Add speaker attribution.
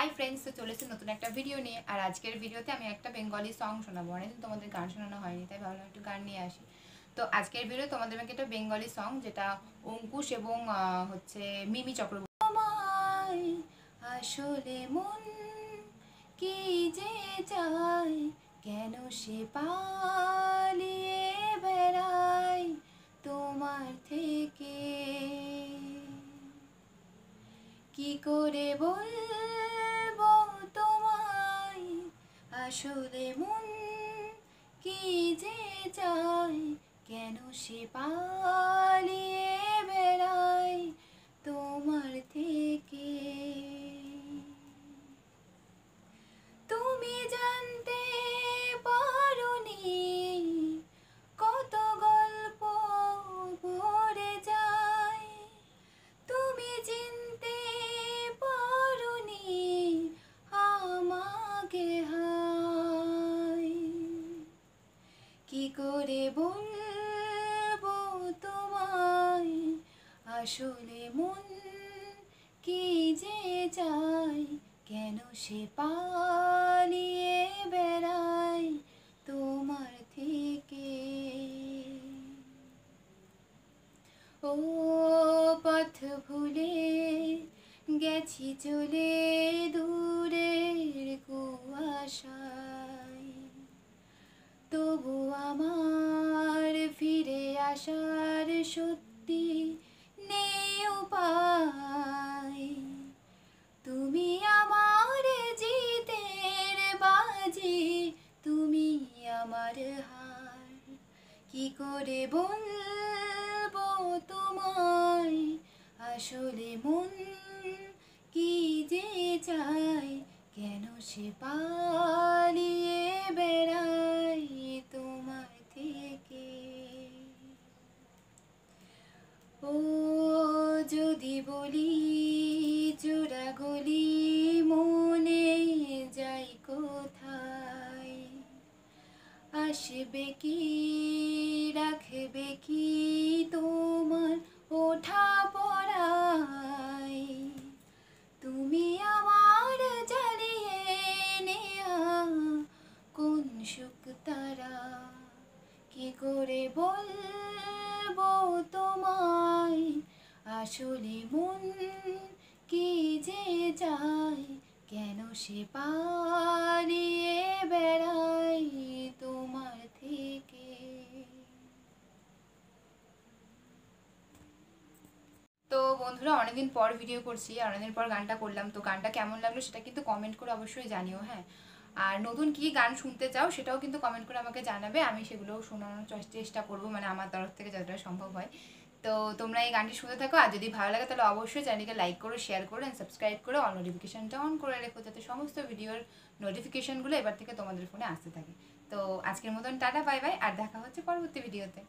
Speaker 1: Hi friends, तो चले नतून एक भिडियो नहीं और आजकल भिडियोते आमी एक बेंगली सॉन्ग शोनाबो। अनेकदिन तोमादेर गान शोनानो हयनि, ताई भाबलाम एकटु गान निये आसि। तो आजकल भिडियो तोमादेर एक बेंगली सॉन्ग जेटा अंकुश एबं होच्छे मिमी चक्रवर्ती। आसले मन कि जे चाय केन से पालिये बेड़ाय तोमार थेके की करे बोलबो तोमाय आसले मन कि जे चाय केन से पालिये बेड़ाय तोमार थेके तुमी जानते पारोनी कत गल्प पड़े जाय तुमी चिनते पारोनी आमाके हाय की करे बोलबो तोमाय आसले मन कि जे चाय केन से पालिये बेड़ाय तोमार थेके ओ पथ भूले गेছি चले दूरेर कुयाशाय तबु आमार फिरे आसार सत्यि नेই उपाय तुमी आमार जीतेर बाजी तुमी आमार हार की करे बोलबो तोमाय आसले मन कि जे चाय केन से पालिये बेड़ाय तोमार थेके ओ जदि बोली जोड़ा गली मने जाई कोथाय आसबे कि राखबे कि तोमार ओठा पड़ाय तुमी आमार জ্বালিয়ে নেয়া কোন সুখ তারা কি করে বলবো তোমায় আসলে মন কি যে চায় কেন সে পালিয়ে বেড়ায় তোমার থেকে। तो बंधुरा अनेकदिन पर भिडियो करছি আর অনেকদিন পর গানটা করলাম। তো গানটা কেমন লাগলো সেটা কিন্তু কমেন্ট করে অবশ্যই জানিও। হ্যাঁ, আর নতুন কি গান শুনতে চাও সেটাও কিন্তু কমেন্ট করে আমাকে জানাবে, আমি সেগুলো শোনানোর চেষ্টা করব, মানে আমার তরফ থেকে যতটা সম্ভব হয়। তো তোমরা এই গানটি শুনতে থাকো, আর যদি ভালো লাগে তাহলে অবশ্যই চ্যানেলকে লাইক করো, শেয়ার করো, সাবস্ক্রাইব করো, অল নোটিফিকেশনটা অন করে রেখো যাতে সমস্ত ভিডিওর নোটিফিকেশনগুলো এবার থেকে তোমাদের ফোনে আসতে থাকে। তো আজকের মতন টাটা, বাই বাই, আর দেখা হচ্ছে পরবর্তী ভিডিওতে।